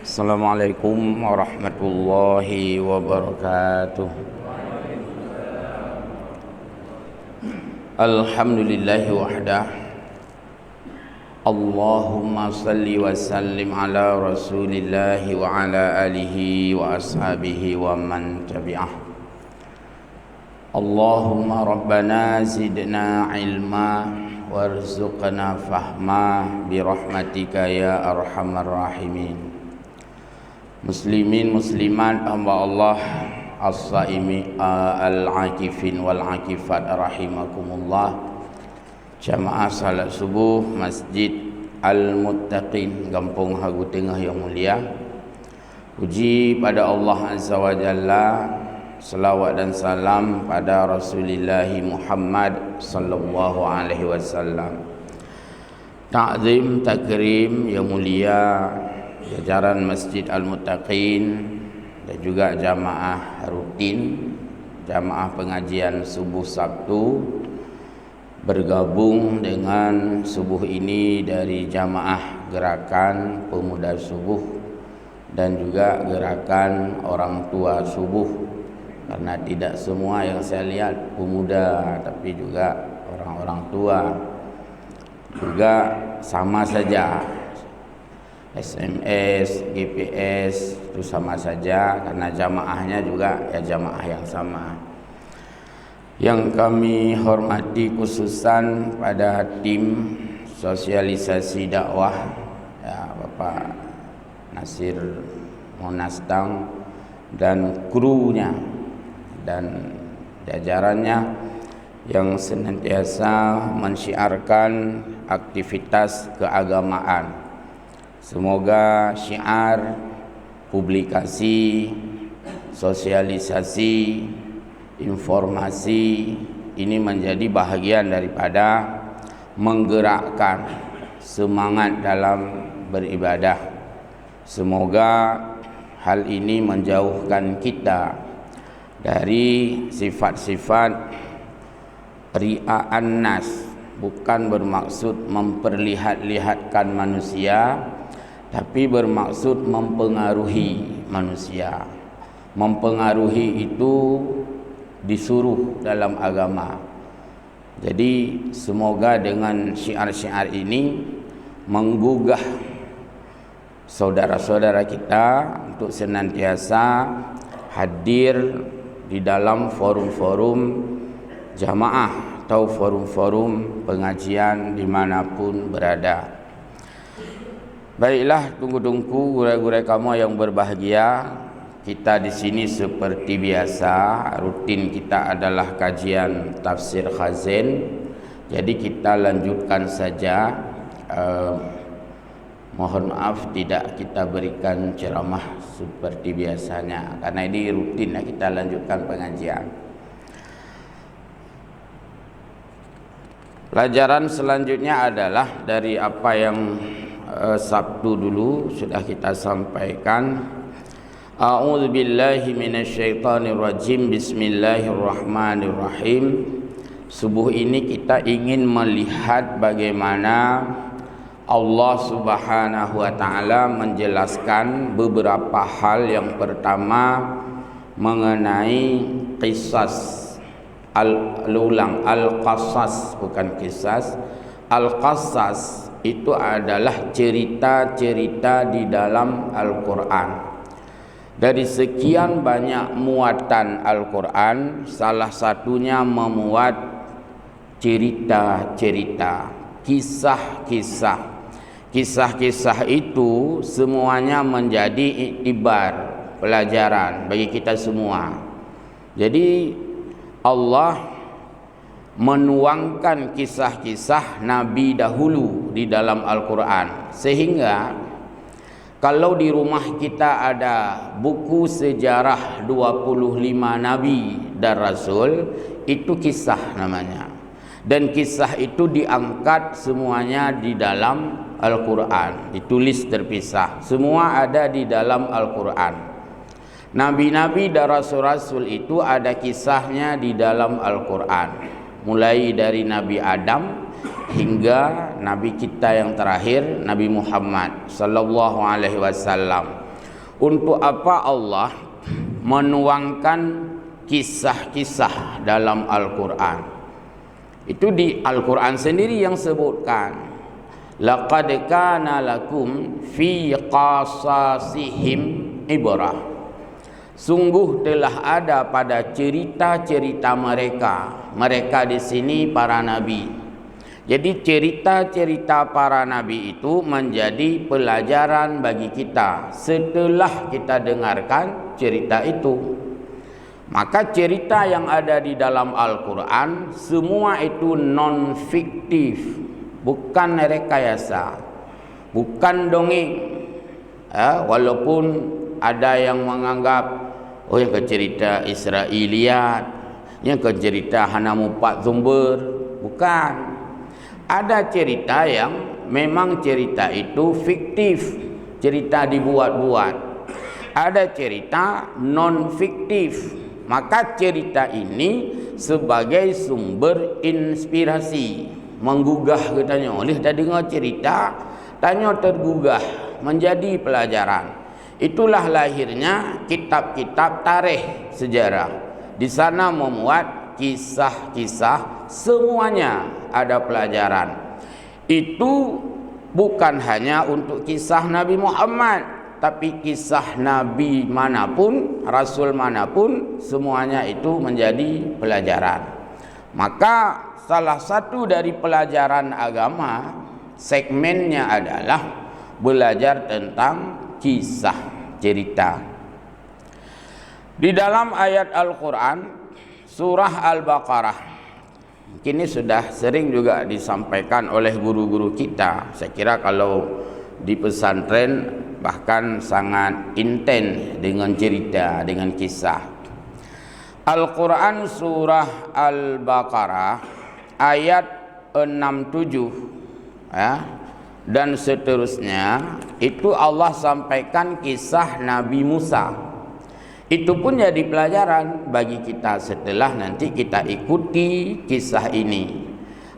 Assalamualaikum warahmatullahi wabarakatuh. Alhamdulillahi wahdah. Allahumma salli wa sallim ala rasulillahi wa ala alihi wa ashabihi wa man tabi'ah. Allahumma rabbana zidna ilma warzuqna fahma birahmatika ya arhamar rahimin. Muslimin muslimat hamba Allah as-saimi al-akifin wal akifat rahimakumullah. Jamaah salat subuh Masjid Al-Muttaqin Kampung Hagu Tengah yang mulia. Puji pada Allah Azza wa Jalla, selawat dan salam pada Rasulullah Muhammad sallallahu alaihi wasallam. Ta'zim takrim yang mulia jajaran Masjid Al-Muttaqin dan juga jamaah rutin, jamaah pengajian subuh Sabtu bergabung dengan subuh ini dari jamaah gerakan pemuda subuh dan juga gerakan orang tua subuh, karena tidak semua yang saya lihat pemuda tapi juga orang-orang tua juga sama saja. SMS, GPS itu sama saja karena jamaahnya juga ya jamaah yang sama. Yang kami hormati khususan pada tim sosialisasi dakwah ya Bapak Nasir Monastang dan krunya dan jajarannya yang senantiasa mensyiarkan aktivitas keagamaan. Semoga syiar, publikasi, sosialisasi, informasi ini menjadi bahagian daripada menggerakkan semangat dalam beribadah. Semoga hal ini menjauhkan kita dari sifat-sifat ria'an nas, bukan bermaksud memperlihat-lihatkan manusia, tapi bermaksud mempengaruhi manusia. Mempengaruhi itu disuruh dalam agama. Jadi semoga dengan syiar-syiar ini menggugah saudara-saudara kita untuk senantiasa hadir di dalam forum-forum jamaah atau forum-forum pengajian dimanapun berada. Baiklah, tunggu-tunggu gurai-gurai kamu yang berbahagia. Kita di sini seperti biasa, rutin kita adalah kajian tafsir Khazin. Jadi kita lanjutkan saja. Mohon maaf tidak kita berikan ceramah seperti biasanya karena ini rutin ya, kita lanjutkan pengajian. Pelajaran selanjutnya adalah dari apa yang Sabtu dulu sudah kita sampaikan. A'udzu billahi minasyaitonir rajim. Bismillahirrahmanirrahim. Subuh ini kita ingin melihat bagaimana Allah Subhanahu wa taala menjelaskan beberapa hal. Yang pertama mengenai qisas. Al-qasas bukan kisas. Al-qasas itu adalah cerita-cerita di dalam Al-Quran. Dari sekian banyak muatan Al-Quran, salah satunya memuat cerita-cerita, kisah-kisah. Kisah-kisah itu semuanya menjadi iktibar, pelajaran bagi kita semua. Jadi Allah menuangkan kisah-kisah Nabi dahulu di dalam Al-Quran, sehingga kalau di rumah kita ada buku sejarah 25 Nabi dan Rasul, itu kisah namanya. Dan kisah itu diangkat semuanya di dalam Al-Quran, ditulis terpisah, semua ada di dalam Al-Quran. Nabi-nabi dan rasul-rasul itu ada kisahnya di dalam Al-Quran, mulai dari Nabi Adam hingga Nabi kita yang terakhir, Nabi Muhammad sallallahu alaihi wasallam. Untuk apa Allah menuangkan kisah-kisah dalam Al-Quran? Itu di Al-Quran sendiri yang sebutkan, laqad kana lakum fi qasasihim ibrah. Sungguh telah ada pada cerita-cerita mereka di sini para nabi. Jadi cerita-cerita para nabi itu menjadi pelajaran bagi kita setelah kita dengarkan cerita itu. Maka cerita yang ada di dalam Al-Quran semua itu non-fiktif, bukan rekayasa, bukan dongeng. Walaupun ada yang menganggap, oh yang ke cerita Israiliyat, yang ke cerita hana mupat sumber, bukan. Ada cerita yang memang cerita itu fiktif, cerita dibuat-buat. Ada cerita non-fiktif. Maka cerita ini sebagai sumber inspirasi, menggugah katanya. Oleh dah dengar cerita, tanya tergugah, menjadi pelajaran. Itulah lahirnya kitab-kitab tarikh sejarah. Di sana memuat kisah-kisah, semuanya ada pelajaran. Itu bukan hanya untuk kisah Nabi Muhammad, tapi kisah Nabi manapun, Rasul manapun, semuanya itu menjadi pelajaran. Maka salah satu dari pelajaran agama, segmennya adalah belajar tentang kisah cerita. Di dalam ayat Al-Quran Surah Al-Baqarah, kini sudah sering juga disampaikan oleh guru-guru kita. Saya kira kalau di pesantren bahkan sangat intens dengan cerita, dengan kisah. Al-Quran Surah Al-Baqarah ayat 67 dan seterusnya, itu Allah sampaikan kisah Nabi Musa. Itu pun jadi pelajaran bagi kita setelah nanti kita ikuti kisah ini,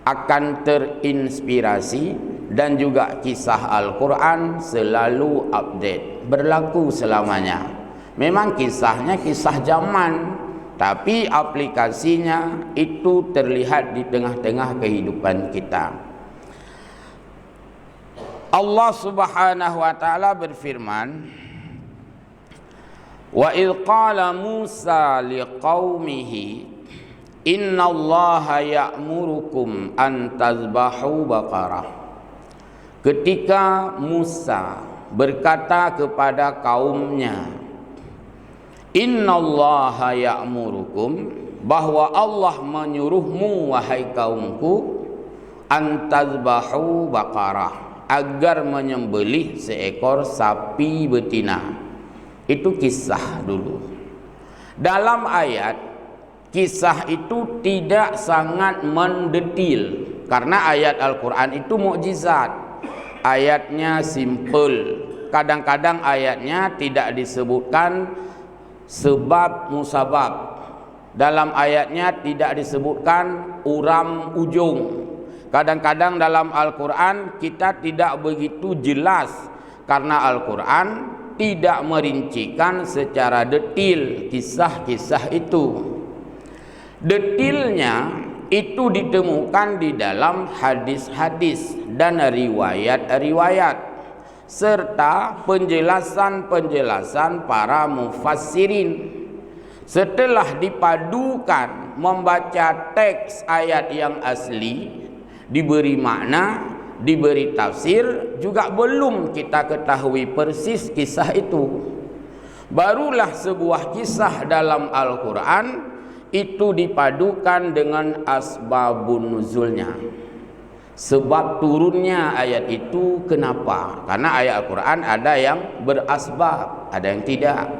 akan terinspirasi. Dan juga kisah Al-Quran selalu update, berlaku selamanya. Memang kisahnya kisah zaman, tapi aplikasinya itu terlihat di tengah-tengah kehidupan kita. Allah Subhanahu wa taala berfirman, wa idh qala Musa liqaumihi innallaha ya'murukum an tazbahu baqarah. Ketika Musa berkata kepada kaumnya, innallaha ya'murukum, bahwa Allah menyuruhmu wahai kaumku, an tazbahu baqarah, agar menyembelih seekor sapi betina. Itu kisah dulu. Dalam ayat, kisah itu tidak sangat mendetil, karena ayat Al-Quran itu mukjizat. Ayatnya simple. Kadang-kadang ayatnya tidak disebutkan sebab musabab. Dalam ayatnya tidak disebutkan uram ujung. Kadang-kadang dalam Al-Quran kita tidak begitu jelas, karena Al-Quran tidak merincikan secara detil kisah-kisah itu. Detilnya itu ditemukan di dalam hadis-hadis dan riwayat-riwayat, serta penjelasan-penjelasan para mufassirin. Setelah dipadukan membaca teks ayat yang asli, diberi makna, diberi tafsir, juga belum kita ketahui persis kisah itu. Barulah sebuah kisah dalam Al-Quran itu dipadukan dengan asbabun nuzulnya, sebab turunnya ayat itu kenapa. Karena ayat Al-Quran ada yang berasbab, ada yang tidak.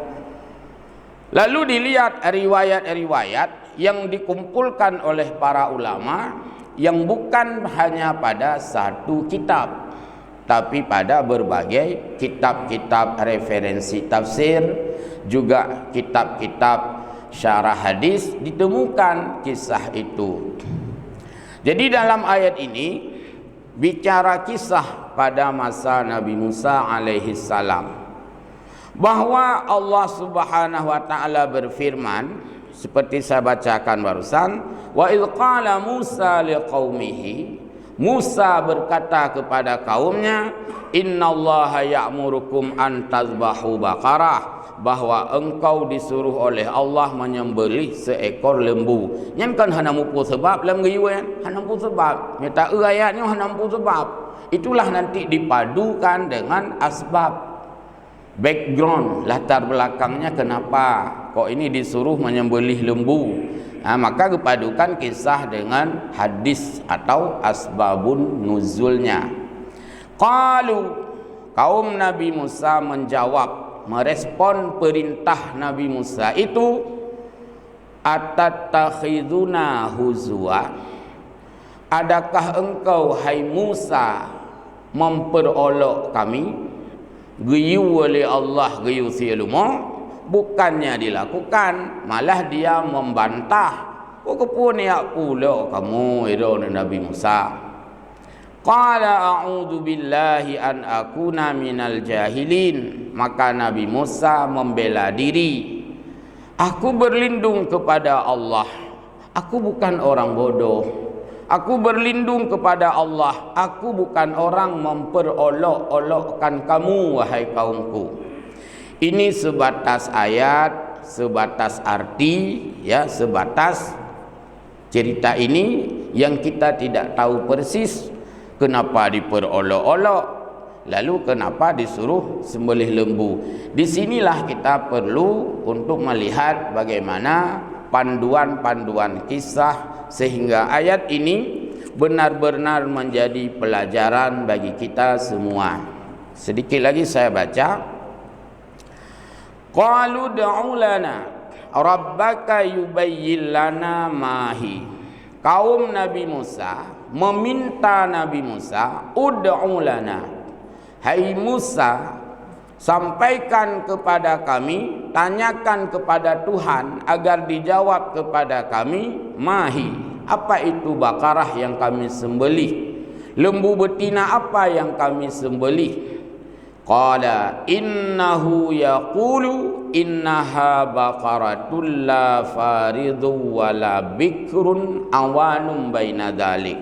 Lalu dilihat riwayat-riwayat yang dikumpulkan oleh para ulama, yang bukan hanya pada satu kitab, tapi pada berbagai kitab-kitab referensi tafsir, juga kitab-kitab syarah hadis, ditemukan kisah itu. Jadi dalam ayat ini bicara kisah pada masa Nabi Musa alaihi salam. bahwa Allah Subhanahu wa taala berfirman seperti saya bacakan barusan, wa idz qala Musa liqaumihi, Musa berkata kepada kaumnya, innallaha ya'murukum an tazbahu baqarah, bahwa engkau disuruh oleh Allah menyembelih seekor lembu. Nyen kan hana mupu sebab lam gayuan, hana mupu sebab. Minta ayatnya hana mupu sebab. Itulah nanti dipadukan dengan asbab. Background, latar belakangnya kenapa kok ini disuruh menyembelih lembu. Maka dipadukan kisah dengan hadis atau asbabun nuzulnya. Qalu, kaum Nabi Musa menjawab, merespon perintah Nabi Musa itu, atattakhiduna huzwa, adakah engkau hai Musa memperolok kami, geyu oleh Allah geyu silumo, bukannya dilakukan malah dia membantah. Kepun ya pula kamu itu Nabi Musa. Qala a'udzu billahi an akuna minal jahilin, maka Nabi Musa membela diri, aku berlindung kepada Allah, aku bukan orang bodoh. Aku berlindung kepada Allah, aku bukan orang memperolok-olokkan kamu wahai kaumku. Ini sebatas ayat, sebatas arti, ya, sebatas cerita ini yang kita tidak tahu persis kenapa diperolok-olok, lalu kenapa disuruh sembelih lembu. Disinilah kita perlu untuk melihat bagaimana panduan-panduan kisah sehingga ayat ini benar-benar menjadi pelajaran bagi kita semua. Sedikit lagi saya baca. Qalu da'u lana rabbaka yubayyin lana mahi. Kaum Nabi Musa meminta Nabi Musa, ud'u lana, hai Musa, sampaikan kepada kami, tanyakan kepada Tuhan agar dijawab kepada kami, mahi, apa itu bakarah yang kami sembelih, lembu betina apa yang kami sembelih. Qala innahu yaqulu innaha baqaratul la faridhu wala bikrun awanum baina dzalik.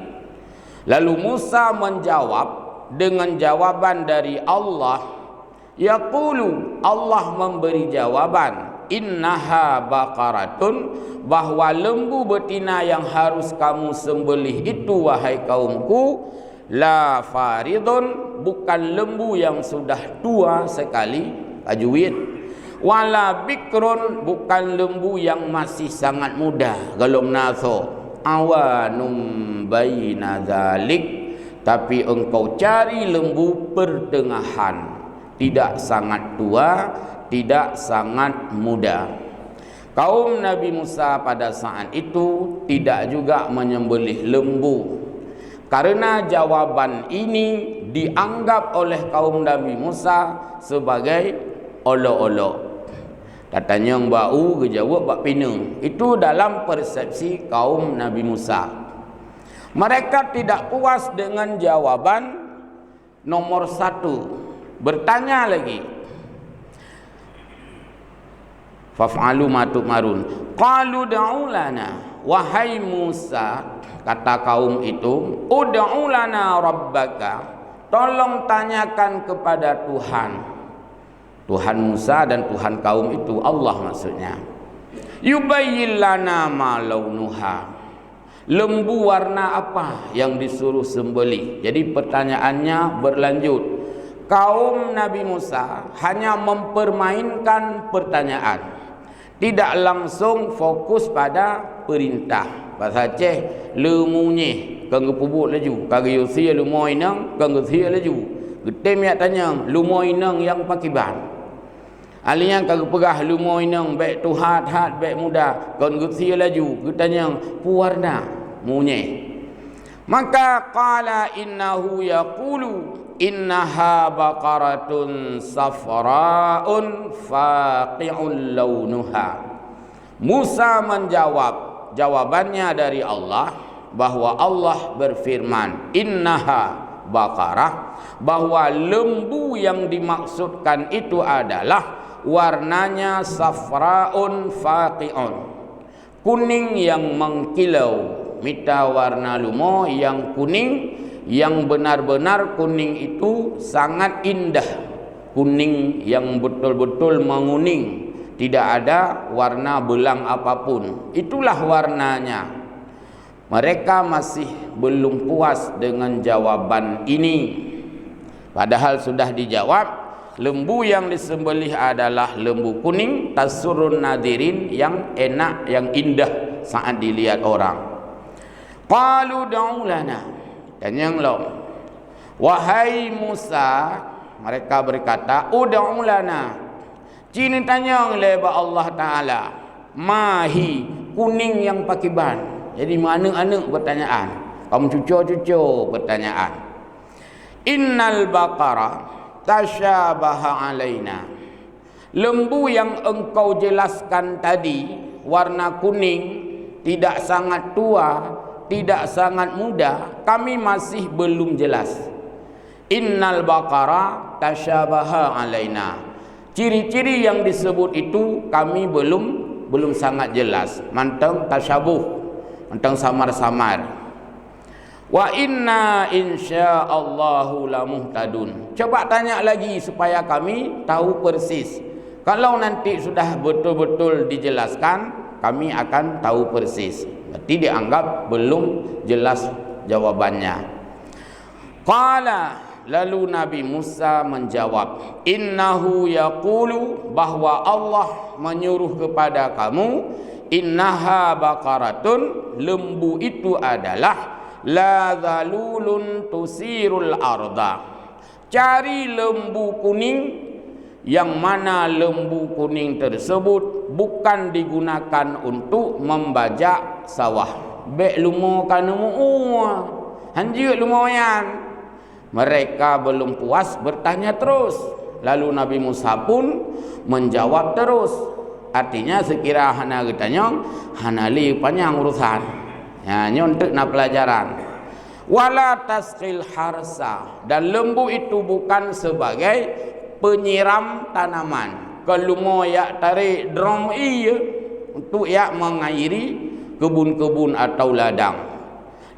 Lalu Musa menjawab dengan jawaban dari Allah. Yaqulu, Allah memberi jawaban, innaha baqaratun, bahwa lembu betina yang harus kamu sembelih itu wahai kaumku, la faridun, bukan lembu yang sudah tua sekali, tajwid, wala bikrun, bukan lembu yang masih sangat muda, galum naso, awanum baina dzalik, tapi engkau cari lembu pertengahan, tidak sangat tua, tidak sangat muda. Kaum Nabi Musa pada saat itu tidak juga menyembelih lembu, karena jawaban ini dianggap oleh kaum Nabi Musa sebagai olok-olok. Katanya yang bau kejawab bak pinang. Itu dalam persepsi kaum Nabi Musa. Mereka tidak puas dengan jawaban nomor satu, bertanya lagi. Faf'alu ma tu'marun. Qalu da'u lana, wahai Musa, kata kaum itu, ud'u lana rabbaka, tolong tanyakan kepada Tuhan. Tuhan Musa dan Tuhan kaum itu Allah maksudnya. Yubayyin lana ma launuha, lembu warna apa yang disuruh sembelih. Jadi pertanyaannya berlanjut. Kaum Nabi Musa hanya mempermainkan pertanyaan, tidak langsung fokus pada perintah. Bahasa Aceh, lemunye kanggo pubuk laju, kagak yusia lumoy nang kanggo sia laju. Getem yak tanya lumoy nang yang pakiban. Alian kagak pegah lumoy nang baik tuhat hat baik muda kanggo sia laju. Getanya puarna munye. Maka qala innahu yaqulu innaha baqaratun safra'un faqi'un launuha. Musa menjawab, jawabannya dari Allah, bahwa Allah berfirman, innaha baqarah, bahwa lembu yang dimaksudkan itu adalah warnanya safraun faqi'un, kuning yang mengkilau. Mita warna lumo yang kuning, yang benar-benar kuning itu sangat indah, kuning yang betul-betul menguning, tidak ada warna belang apapun. Itulah warnanya. Mereka masih belum puas dengan jawaban ini, padahal sudah dijawab. Lembu yang disembelih adalah lembu kuning, tasurun nadirin, yang enak, yang indah saat dilihat orang. Qalu da'u lana, tanyanglah, wahai Musa, mereka berkata, ud'u lana, cini tanyang leba Allah Ta'ala, mahi, kuning yang pakiban. Jadi mana-mana pertanyaan, kamu cucur-cucur pertanyaan. Innal baqara tasyabaha alaina, lembu yang engkau jelaskan tadi warna kuning, tidak sangat tua, tidak sangat muda, kami masih belum jelas. Innal baqara tasyabaha alaina, ciri-ciri yang disebut itu kami belum sangat jelas. Mantang tasyabuh, mantang samar-samar. Wa inna insyaallahu lamuhtadun, coba tanya lagi supaya kami tahu persis. Kalau nanti sudah betul-betul dijelaskan, kami akan tahu persis. Berarti dianggap belum jelas jawabannya. Qala, lalu Nabi Musa menjawab, innahu yaqulu, bahwa Allah menyuruh kepada kamu, innaha baqaratun, lembu itu adalah la zalulun tusirul arda, cari lembu kuning, yang mana lembu kuning tersebut bukan digunakan untuk membajak sawah. Bek lumo kanu hanjut lumoyan. Mereka belum puas, bertanya terus. Lalu Nabi Musa pun menjawab terus. Artinya sekira hana getanya, hana li panjang urusan. Ya, nyontek na pelajaran. Wala tasqil harsa, dan lembu itu bukan sebagai penyiram tanaman. Kalau ya tarik drum iya untuk ya mengairi kebun-kebun atau ladang.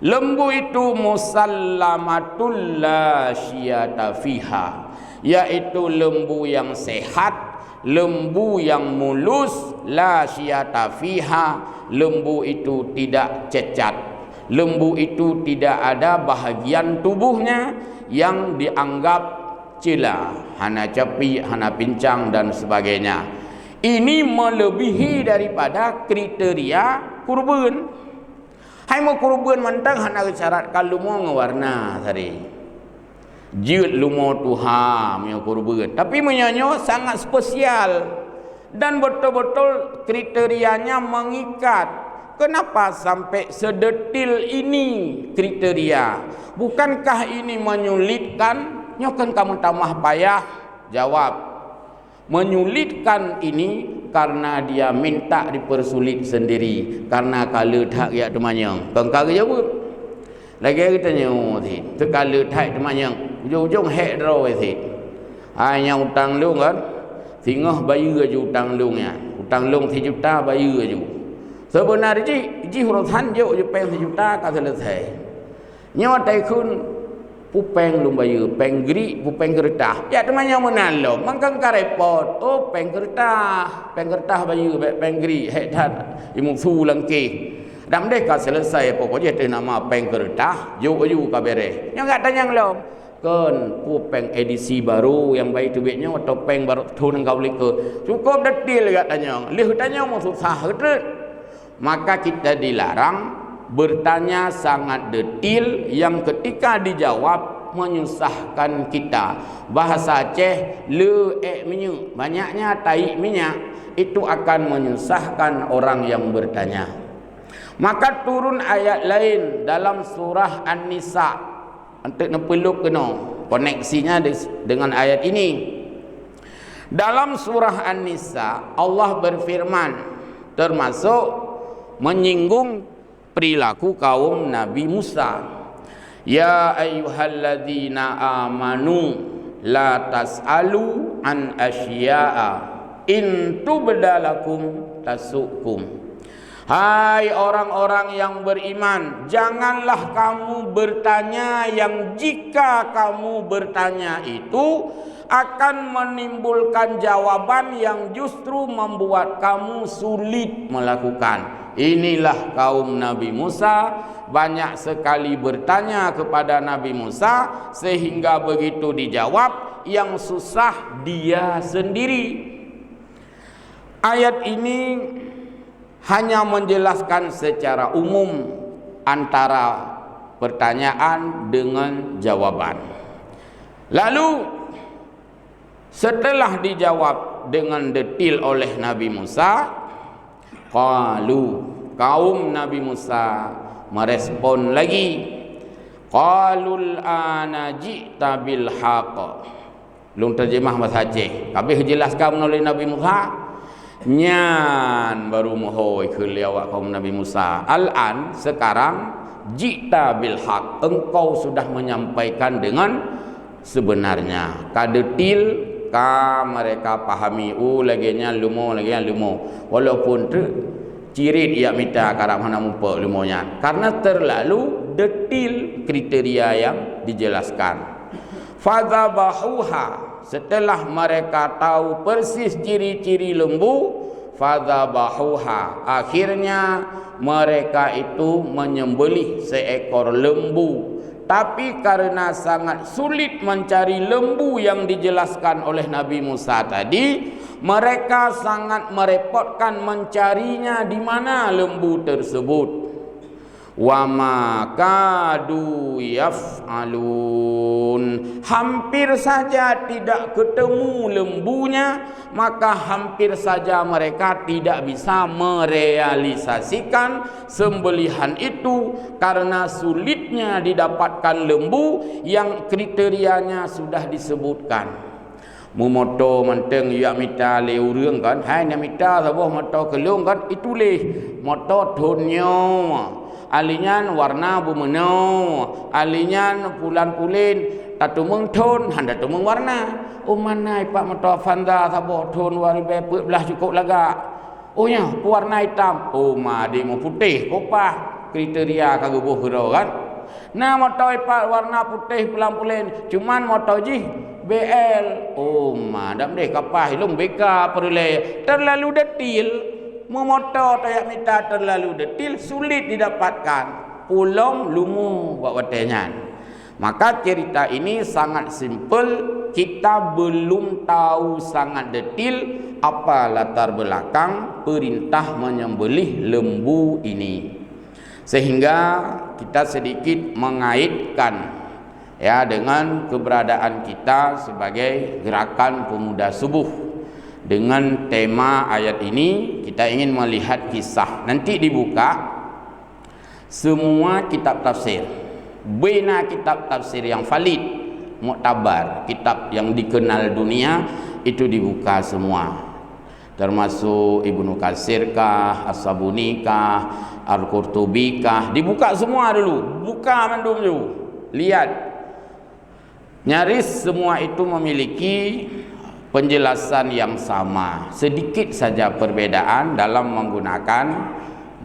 Lembu itu musallamatul la syiyata fiha, yaitu lembu yang sehat, lembu yang mulus, la syiyata fiha, lembu itu tidak cacat, lembu itu tidak ada bahagian tubuhnya yang dianggap cila, hana capi, hana pincang dan sebagainya. Ini melebihi daripada kriteria kurban. Hai mau kurban mantang hana syarat kalau mau ngewarna tadi. Jut lumo tuha punya kurban, tapi menyanyo sangat spesial dan betul-betul kriterianya mengikat. Kenapa sampai sedetil ini kriteria? Bukankah ini menyulitkan? Nyokan kamu tambah payah. Jawab, menyulitkan ini karena dia minta dipersulit sendiri, karena kalau tak ya demanyang kengkar jawab lagi kita nyu thi tu kalau tak demanyang ujung-ujung hek draw thi hanya utang lung kan tingah bayu aju utang lungnya, utang lung 3 juta bayu aju. Sebenarnya ji urusan jo je peng 3 juta ka selesai. Nyawa taikun pupeng lumbayu, peng geri, pupeng gertah. Ya teman yang menalo, mangkang karepot. Oh peng gertah bayu, peng geri, hedat, imung su langke. Dam deka selesai pokoknya tu nama peng gertah, ju kabere. Yang enggak tanya lo, kan pupeng edisi baru yang baik tu betnya atau peng baru tu kau leke. Cukup detil enggak tanya. Lih tanya mau susah heret. Maka kita dilarang bertanya sangat detil yang ketika dijawab menyusahkan kita. Bahasa Aceh le minyak, banyaknya tai minyak, itu akan menyusahkan orang yang bertanya. Maka turun ayat lain dalam surah An-Nisa untuk nepeluk kena koneksinya dengan ayat ini. Dalam surah An-Nisa Allah berfirman, termasuk menyinggung perilaku kaum Nabi Musa. Ya ayyuhalladzina amanu la tas'alu an asya'a in tubdalakum tasukum. Hai orang-orang yang beriman, janganlah kamu bertanya yang jika kamu bertanya itu akan menimbulkan jawaban yang justru membuat kamu sulit melakukan. Inilah kaum Nabi Musa, banyak sekali bertanya kepada Nabi Musa sehingga begitu dijawab yang susah dia sendiri. Ayat ini hanya menjelaskan secara umum antara pertanyaan dengan jawaban. Lalu setelah dijawab dengan detail oleh Nabi Musa, kaum Nabi Musa merespon lagi, qalul ana ji'ta bil haqq. Belum terjemah bahasa Aceh, habis jelaskan oleh Nabi Musa. Nyan baru mohoi ke awak kaum Nabi Musa. Al-an, sekarang, ji'ta bil haq, engkau sudah menyampaikan dengan sebenarnya. Kadetil ka mereka pahami laginya lumo walaupun tu ciri dia minta karang mana mumpa lumonya karena terlalu detil kriteria yang dijelaskan. Fadzabahuha, setelah mereka tahu persis ciri-ciri lembu, fadzabahuha, akhirnya mereka itu menyembelih seekor lembu. Tapi karena sangat sulit mencari lembu yang dijelaskan oleh Nabi Musa tadi, mereka sangat merepotkan mencarinya di mana lembu tersebut. Wa ma kadu yaf'alun, hampir saja tidak ketemu lembunya, maka hampir saja mereka tidak bisa merealisasikan sembelihan itu karena sulitnya didapatkan lembu yang kriterianya sudah disebutkan. Mumoto menteng ya mita le urang kan, hai na mita saboh moto kelung kan, itu leh moto tonyo alinyan warna bumenau, alinyan pulan-pulin tatumeng ton handa tumeng warna. Oh manai pak moto fanda saboh ton waribe belah cukup laga. Oh nya warna hitam. Oh madi mau putih kopah kriteria kagubuh hero kan. Nah moto pak warna putih pulan-pulin cuman moto jih BL. Oh madam deh kapah ilung beka perle terlalu detil. Memoto tayak minta terlalu detil, sulit didapatkan. Pulong lumu buat watenya. Maka cerita ini sangat simple, kita belum tahu sangat detil apa latar belakang perintah menyembelih lembu ini. Sehingga kita sedikit mengaitkan ya dengan keberadaan kita sebagai gerakan pemuda subuh. Dengan tema ayat ini kita ingin melihat kisah. Nanti dibuka semua kitab tafsir. Bina kitab tafsir yang valid, muktabar, kitab yang dikenal dunia itu dibuka semua. Termasuk Ibnu Katsir kah, As-Sabuni kah, Al-Qurtubi kah, dibuka semua dulu. Buka mandum dulu. Lihat. Nyaris semua itu memiliki penjelasan yang sama, sedikit saja perbedaan dalam menggunakan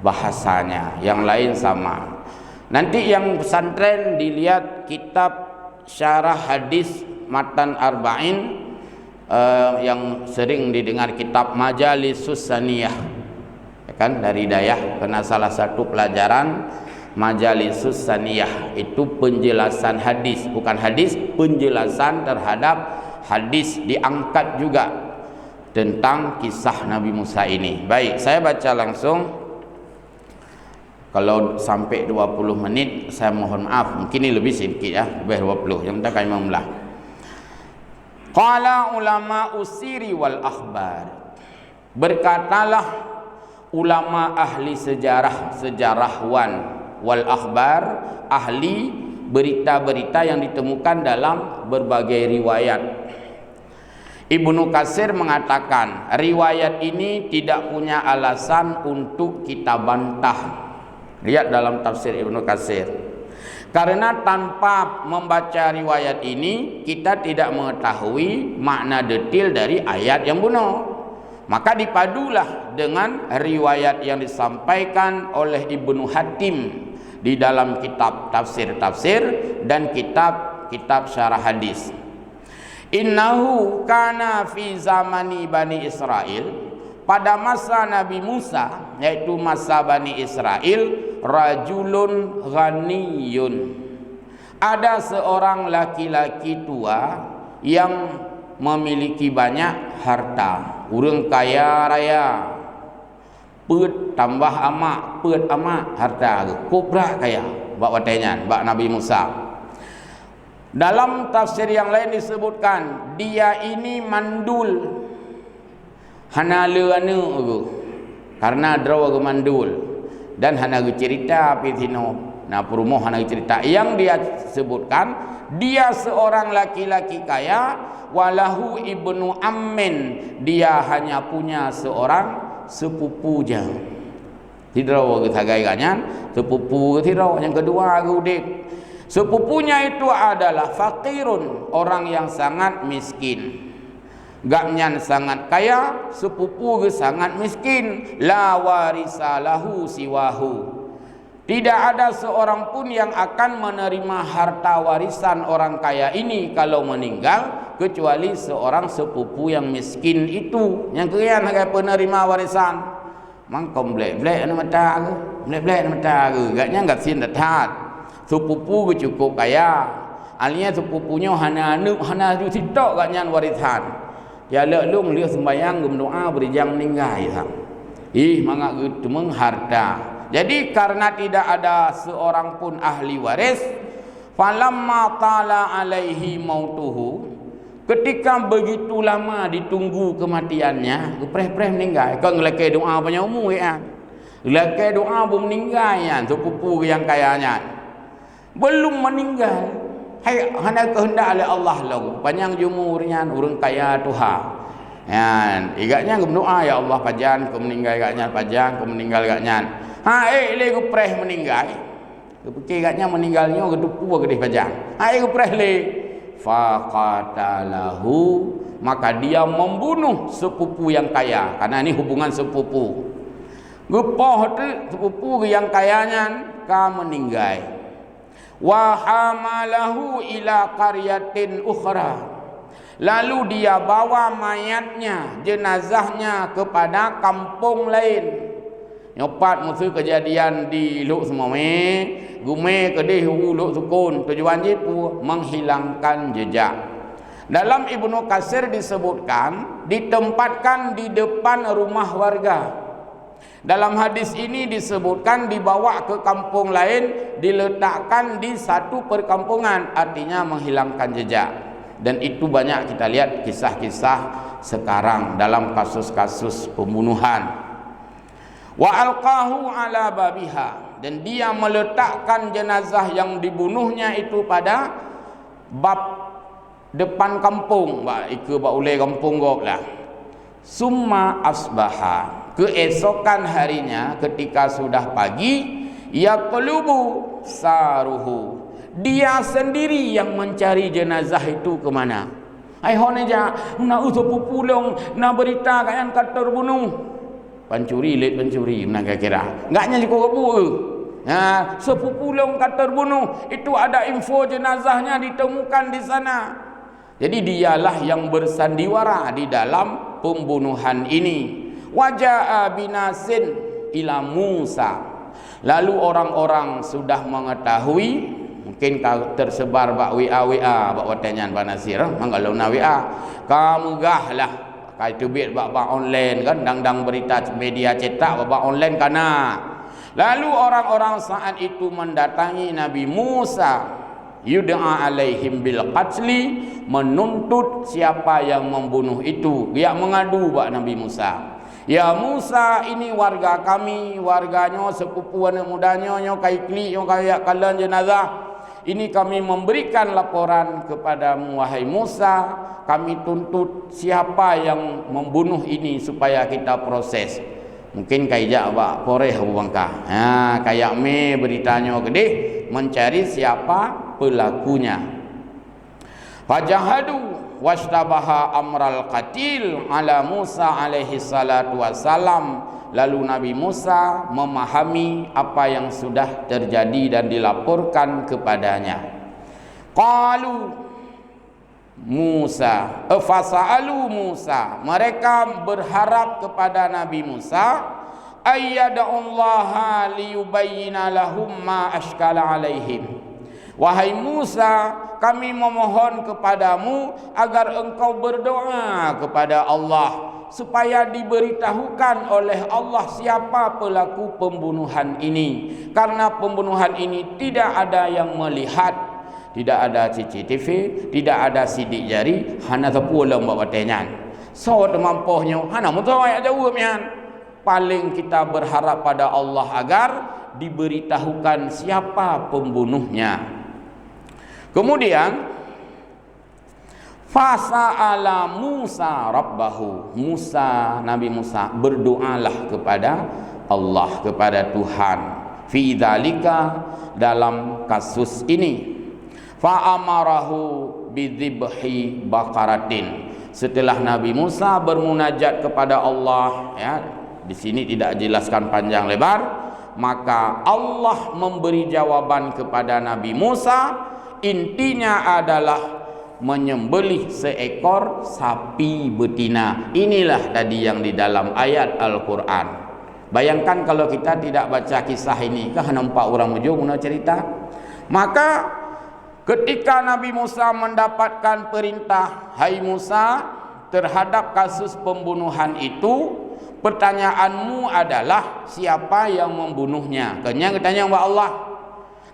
bahasanya, yang lain sama. Nanti yang pesantren dilihat kitab syarah hadis matan arba'in yang sering didengar kitab Majalisus Saniyah ya kan, dari Dayah, karena salah satu pelajaran Majalisus Saniyah itu penjelasan hadis, bukan hadis, penjelasan terhadap hadis diangkat juga tentang kisah Nabi Musa ini. Baik, saya baca langsung. Kalau sampai 20 menit saya mohon maaf, mungkin ini lebih sedikit ya, lebih 20. Yang penting kami membelah. Qala ulama usiri wal akhbar, berkatalah ulama ahli sejarah, sejarawan, wal akhbar, ahli berita-berita yang ditemukan dalam berbagai riwayat. Ibnu Katsir mengatakan riwayat ini tidak punya alasan untuk kita bantah. Lihat dalam tafsir Ibnu Katsir. Karena tanpa membaca riwayat ini kita tidak mengetahui makna detail dari ayat yang benar. Maka dipadulah dengan riwayat yang disampaikan oleh Ibnu Hatim di dalam kitab tafsir-tafsir dan kitab-kitab syarah hadis. Innahu kana fi zamani Bani Israel, pada masa Nabi Musa, yaitu masa Bani Israel, rajulun ghaniyun, ada seorang laki-laki tua yang memiliki banyak harta, urang kaya raya, peut tambah amak, peut amak harta, kubra kaya, bak watenyan, bak Nabi Musa. Dalam tafsir yang lain disebutkan dia ini mandul, hana leana aku, karena draw aku mandul, dan hana cerita pitino. Nah, perumoh hana cerita yang dia sebutkan, dia seorang laki-laki kaya, walahu ibnu ammin, dia hanya punya seorang sepupu je. Tidak ke tagai kanyan, sepupu tidak. Yang kedua gudik, sepupunya itu adalah fakirun, orang yang sangat miskin. Gaknyan sangat kaya, sepupu sangat miskin. La warisalahu siwahu, tidak ada seorang pun yang akan menerima harta warisan orang kaya ini kalau meninggal, kecuali seorang sepupu yang miskin itu. Yang kaya nak penerima warisan. Mangkom blek-blek na mata ke? Blek-blek na mata ke? Gaknya enggak sin dathat. Sepupu ke cukup kaya. Alinya sepupunya hana sitok gaknya warisan. Ya lelung lihat sembahyang berdoa berjang meninggal ya. Mangak gitu mengharta. Jadi karena tidak ada seorang pun ahli waris, falamma tala alaihi mautuhu, ketika begitu lama ditunggu kematiannya, gepreh-preh meninggal. Kau ngelake doa banyak umur ya. Ngelake doa belum meninggal ya, sepupu yang kayanya. Belum meninggal. Hai hana kehendak oleh Allah lagu. Panjang umurnya urang kaya Tuhan. Ya, igaknya berdoa ya Allah pajan ke meninggal gaknya, pajan ke meninggal gaknya. Le gepreh meninggal. Kepikir katnya meninggalnya gedupu gede pajan. Gepreh le. Faqatalahu, maka dia membunuh sepupu yang kaya, karena ini hubungan sepupu. Gepoh tu sepupu yang kayanya ka meninggal. Wa hamalahu ila qaryatin ukhra. Lalu dia bawa mayatnya, jenazahnya kepada kampung lain. Nyopat musuh kejadian di Luk Semome, gume kedih Luk Sukun, tujuan jipu menghilangkan jejak. Dalam Ibnu Katsir disebutkan ditempatkan di depan rumah warga. Dalam hadis ini disebutkan dibawa ke kampung lain, diletakkan di satu perkampungan, artinya menghilangkan jejak. Dan itu banyak kita lihat kisah-kisah sekarang dalam kasus-kasus pembunuhan. Wa alqahu ala babiha, dan dia meletakkan jenazah yang dibunuhnya itu pada bab depan kampung, iku ba ulai kampung goklah. Summa asbaha, keesokan harinya ketika sudah pagi, yaqlubu saruhu, dia sendiri yang mencari jenazah itu ke mana. Ai honeja na usupu long na berita kan kata terbunuh. Pancuri late pancuri nak kira. Enggaknya cukup kebu. Sepupu long kata terbunuh, itu ada info jenazahnya ditemukan di sana. Jadi dialah yang bersandiwara di dalam pembunuhan ini. Waja'a binasin ila Musa. Lalu orang-orang sudah mengetahui, mungkin tersebar bak WA bak watanyan Banasir, manggalau na WA. Kamu gahlah kai tubit bak online kan, dang berita media cetak bak online kana. Lalu orang-orang saat itu mendatangi Nabi Musa, yud'a alaihim bil qatli, menuntut siapa yang membunuh itu. Dia mengadu bak Nabi Musa. Ya Musa, ini warga kami, warganya sepupu anak mudanya nyo kai kli nyo kayak kalian jenazah. Ini kami memberikan laporan kepadamu wahai Musa, kami tuntut siapa yang membunuh ini supaya kita proses. Mungkin kayak bak poreh bangka. Kayak me beritanya gede mencari siapa pelakunya. Fajahadu, washtabaha amral qatil ala Musa alaihi salatu wassalam. Lalu Nabi Musa memahami apa yang sudah terjadi dan dilaporkan kepadanya. Qalu Musa, fasa'alu Musa, mereka berharap kepada Nabi Musa, ayyada'ullaha liyubayyina lahum ma ashkala alaihim. Wahai Musa, kami memohon kepadamu agar engkau berdoa kepada Allah supaya diberitahukan oleh Allah siapa pelaku pembunuhan ini, karena pembunuhan ini tidak ada yang melihat. Tidak ada CCTV, tidak ada sidik jari, hana tepu dalam buat batenyan. So mampuhnya, hana mutu ayat jawabnya. Paling kita berharap pada Allah agar diberitahukan siapa pembunuhnya. Kemudian fasa'ala Musa rabbahu. Nabi Musa berdoalah kepada Allah, kepada Tuhan. Fi dzalika, dalam kasus ini. Fa'amarahu bidzibhi baqaratin. Setelah Nabi Musa bermunajat kepada Allah, ya, di sini tidak jelaskan panjang lebar, maka Allah memberi jawaban kepada Nabi Musa. Intinya adalah menyembelih seekor sapi betina. Inilah tadi yang di dalam ayat Al-Quran. Bayangkan kalau kita tidak baca kisah ini, kan nampak orang ujung nak cerita. Maka ketika Nabi Musa mendapatkan perintah, hai Musa, terhadap kasus pembunuhan itu, pertanyaanmu adalah siapa yang membunuhnya? Kenyang tanya wa Allah.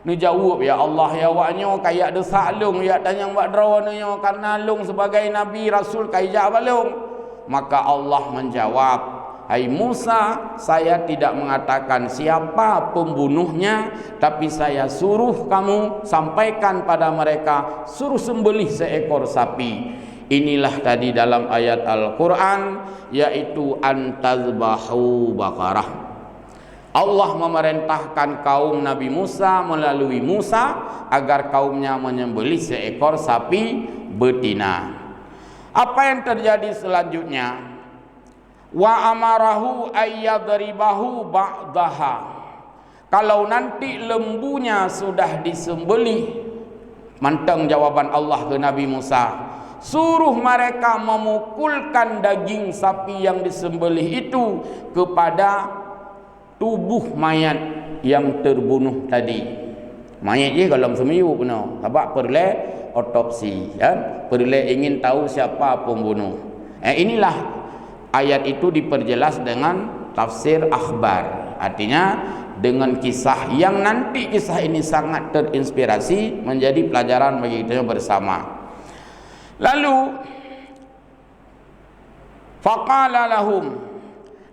Nu jawab, ya Allah, ya waknya kayak desak lung, ya tanya wa drone karena lung sebagai nabi rasul kayak balung. Maka Allah menjawab, hai Musa, saya tidak mengatakan siapa pembunuhnya, tapi saya suruh kamu sampaikan pada mereka, suruh sembelih seekor sapi. Inilah tadi dalam ayat Al-Quran, yaitu antazbahu baqarah. Allah memerintahkan kaum Nabi Musa melalui Musa agar kaumnya menyembelih seekor sapi betina. Apa yang terjadi selanjutnya? Wa amarahu ayyadribahu ba'daha. Kalau nanti lembunya sudah disembelih, manteng jawaban Allah ke Nabi Musa, suruh mereka memukulkan daging sapi yang disembelih itu kepada tubuh mayat yang terbunuh tadi. Mayat je kalau semiyu puno, sebab perlu otopsi, ya, perlu ingin tahu siapa pembunuh. Inilah ayat itu diperjelas dengan tafsir akhbar, artinya dengan kisah yang nanti kisah ini sangat terinspirasi, menjadi pelajaran bagi kita bersama. Lalu faqala lahum,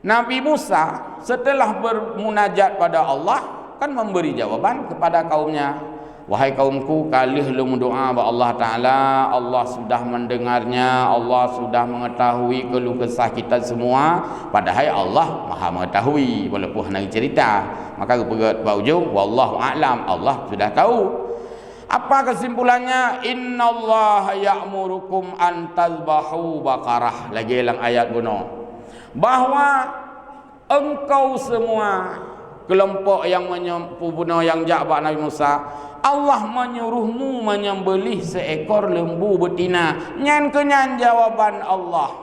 Nabi Musa setelah bermunajat pada Allah kan memberi jawaban kepada kaumnya. Wahai kaumku, kalih lu doa kepada Allah Ta'ala, Allah sudah mendengarnya, Allah sudah mengetahui keluh kesah kita semua. Padahal Allah maha mengetahui, walaupun nak cerita. Maka kepegat ujung, wallahu a'lam, Allah sudah tahu. Apa kesimpulannya? Innallaha ya'murukum an tazbahu baqarah. Lagi dalam ayat bunuh, bahwa engkau semua kelompok yang membunuh yang jabat Nabi Musa, Allah menyuruhmu menyembelih seekor lembu betina. Nyan kenyan jawaban Allah.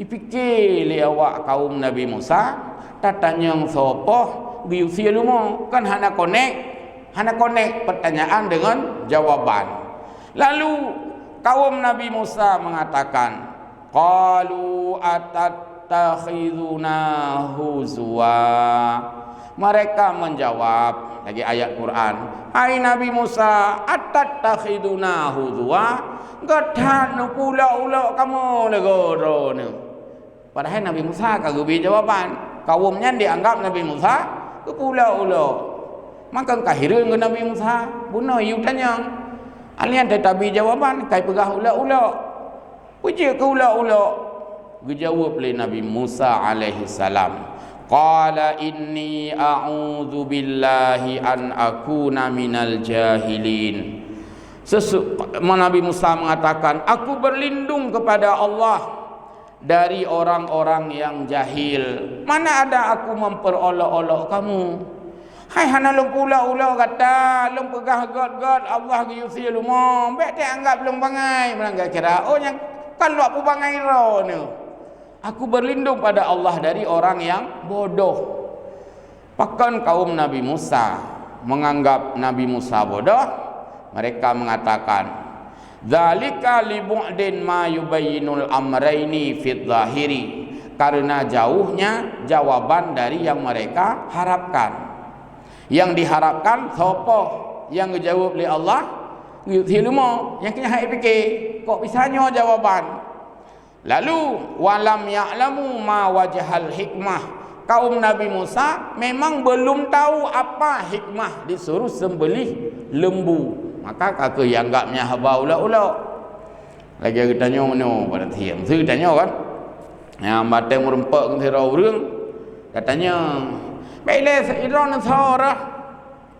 Ipikir li awak kaum Nabi Musa, tatanya sopoh biusia lumo, kan hana connect pertanyaan dengan jawaban. Lalu kaum Nabi Musa mengatakan, qalu atattakhizuna huzwa. Mereka menjawab, lagi ayat Quran, hai Nabi Musa, atattakhiduna huzwa, gathanu pula kamu legoro. Padahal Nabi Musa kagak beri jawaban. Kaumnya dianggap Nabi Musa kepula-ula. Maka kahirun ke Nabi Musa, bunuh you tanya. Alian tetapi jawaban kai pegah ula-ula. Puji ke ula-ula. Dijawab oleh Nabi Musa alaihi salam. Qala inni a'udzu billahi an akuna minal jahilin. Nabi Musa mengatakan, aku berlindung kepada Allah dari orang-orang yang jahil. Mana ada aku memperolok-olok kamu. Hai hana lum pula-ula kata, lum pegah god-god Allah ke yusi lumah. Baik dia anggap lum bangai, melanggar kira. Oh yang kalau aku bangai ro ni. Aku berlindung pada Allah dari orang yang bodoh. Bahkan kaum Nabi Musa menganggap Nabi Musa bodoh. Mereka mengatakan, dzalika li bu'din ma yubayyinul amrayni fid zahiri, karena jauhnya jawaban dari yang mereka harapkan. Yang diharapkan sopo yang dijawab oleh Allah ilmu yang kena hai fikir kok bisanya jawaban. Lalu walam ya'lamu ma wajhal hikmah, kaum Nabi Musa memang belum tahu apa hikmah disuruh sembelih lembu. Maka kakak yang anggapnya haba ulah-ulah. Lagi kita tanya mana pada tiang. Saya tanya kan. Yang batang merempak ke tira urang. Katanya, "Baiklah seirang nasara."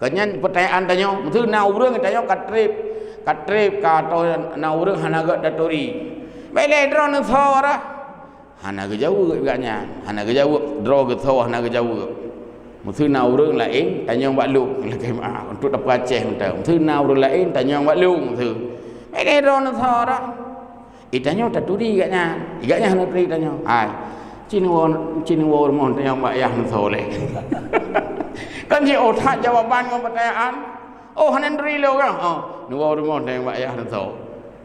Kenyan pertanyaan tanya, "Mesti na urang tanya katrip. Katrip ka atau na urang hanaga datori." Baiklah irang nasara. Hanaga jawab agaknya. Hanaga jawab, draw ke sawah hanaga jawab. Mesti na urang lain tanya buat lu lagi maaf untuk dapat Aceh entah. Mesti na urang lain tanya buat lu mesti. Baiklah irang nasara. Itanya tak turi agaknya. Agaknya hana turi tanya. Ai. Cina rumah tanya mbak yah soleh. Kan dia otak jawaban dengan pertanyaan. Oh hana turi lo kan. Oh, nuwa rumah tanya mbak yah sol.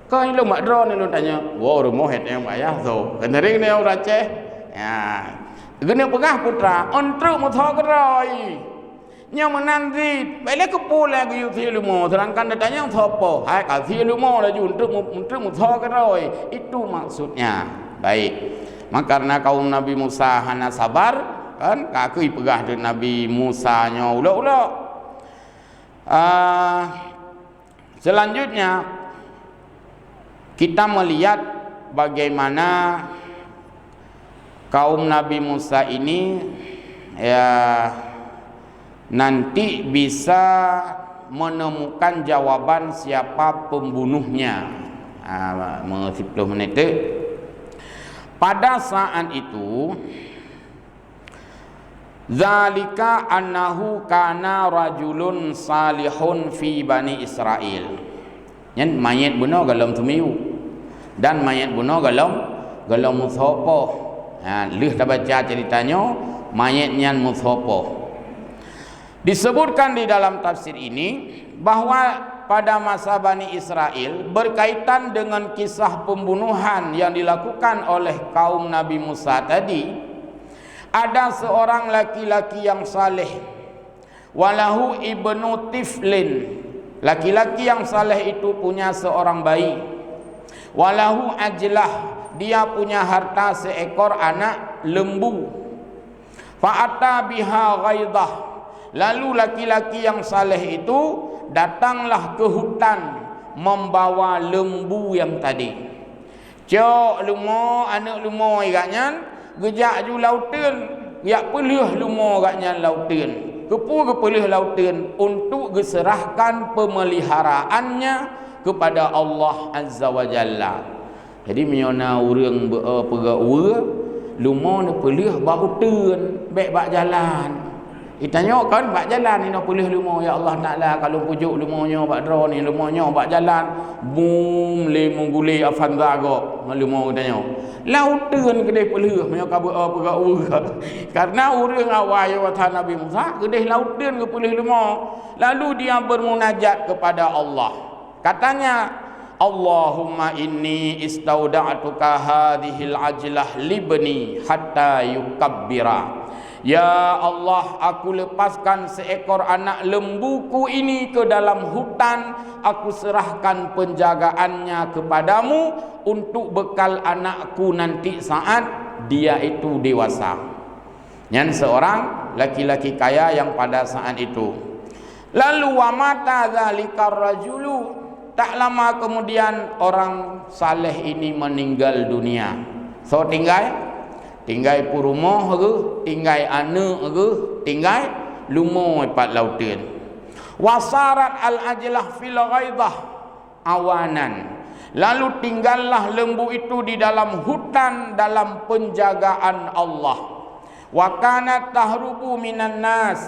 Kau ini lo mak drone lo tanya. Wa rumah het yang mbak yah sol. Kan ring ni orang Aceh. Ya. Guna pegah putra untuk muthok kerai. Yang menanti balik ke pula ke yuti lumo. Sedangkan datanya siapa? Hai kasih lumo lagi untuk muthok kerai. Itu maksudnya. Baik. Maka karena kaum Nabi Musa hana sabar, kan kaki pegah dengan Nabi Musa nya ulah-ulah. Selanjutnya kita melihat bagaimana kaum Nabi Musa ini ya nanti bisa menemukan jawaban siapa pembunuhnya. 10 menit. Pada saat itu, zalika annahu kana rajulun salihun fi bani Israel. Yang mayat bunuh galam tumiu dan mayat bunuh galam musopo. Lih dah baca ceritanya mayatnya musopo. Disebutkan di dalam tafsir ini bahawa pada masa Bani Israel berkaitan dengan kisah pembunuhan yang dilakukan oleh kaum Nabi Musa tadi, ada seorang laki-laki yang saleh, walahu ibnu tiflin, laki-laki yang saleh itu punya seorang bayi, walahu ajlah, dia punya harta seekor anak lembu, fa'ata biha ghaidah, lalu laki-laki yang saleh itu datanglah ke hutan membawa lembu yang tadi. Cok lumo anak lumo agaknya gejak ju lautan, yak pelih lumo agaknya lautan. Kepulih lautan untuk diserahkan pemeliharaannya kepada Allah Azza wa Jalla. Jadi miona urang pegak lumo ne pelih bau ten baik bak jalan. Ditanya kan bak jalan ni nak pulih lumo ya Allah Taala, kalau pujuk lumonya bak dra ni lumonya bak jalan bum le mengguli afan zago lumo tanya lauteun kedai pulih nya kabut pegak karena urang awal watan Nabi Musa kedai lauteun ke pulih lumo, lalu dia bermunajat kepada Allah, katanya Allahumma inni istauda'tuka hadhil ajlah libni hatta yukabbira. Ya Allah, aku lepaskan seekor anak lembuku ini ke dalam hutan. Aku serahkan penjagaannya kepadamu untuk bekal anakku nanti saat dia itu dewasa. Yang seorang laki-laki kaya yang pada saat itu. Lalu wa mata dzalikar rajulu, tak lama kemudian orang saleh ini meninggal dunia. So tinggal purumoh ke, tinggal anak ke, tinggal lumo pat lautan. Wasarat al ajlah fil ghaidah, awanan. Lalu tinggallah lembu itu di dalam hutan dalam penjagaan Allah. Wa kanat tahrubu minan nas.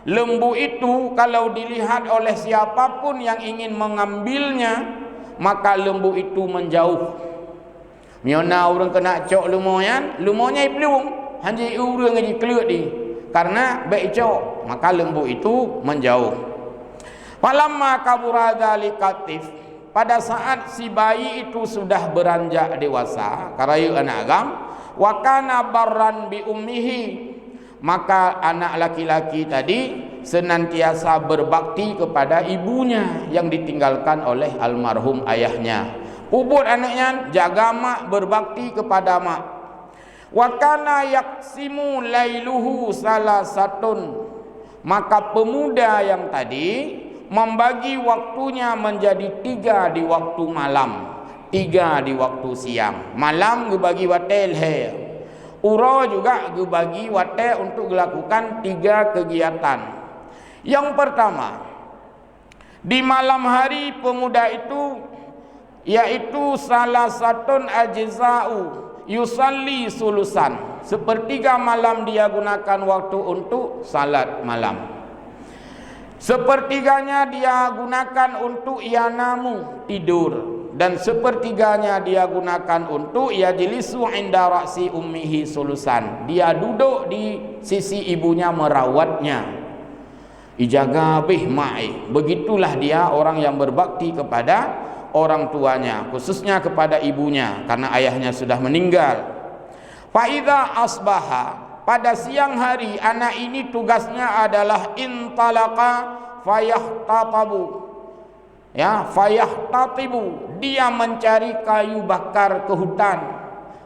Lembu itu kalau dilihat oleh siapapun yang ingin mengambilnya, maka lembu itu menjauh. Miona orang kena cok lumoyan, lumonya pelung, hanji urang ngaji kelut di. Karena baik cok, maka lembu itu menjauh. Falamma kabura dzalikatif, pada saat si bayi itu sudah beranjak dewasa, karayu anak agam, wa kana barran bi ummihi, maka anak laki-laki tadi senantiasa berbakti kepada ibunya yang ditinggalkan oleh almarhum ayahnya. Puput anaknya, jaga mak, berbakti kepada mak. Wa kana yaksimu lailuhu salasatun, maka pemuda yang tadi membagi waktunya menjadi 3 di waktu malam, 3 di waktu siang. Malam dibagi watel he. Uro juga dibagi watel untuk dilakukan 3 kegiatan. Yang pertama, di malam hari pemuda itu yaitu salah satun ajza'u yusalli sulusan, sepertiga malam dia gunakan waktu untuk salat malam, sepertiganya dia gunakan untuk yanamu tidur, dan sepertiganya dia gunakan untuk yajlisu inda ra'si ummihi sulusan, dia duduk di sisi ibunya merawatnya. Ijaga bih ma'i, begitulah dia orang yang berbakti kepada orang tuanya, khususnya kepada ibunya karena ayahnya sudah meninggal. Fa idza asbaha, pada siang hari anak ini tugasnya adalah intalaqa fayahtatabu, ya, fayahtatibu, dia mencari kayu bakar ke hutan,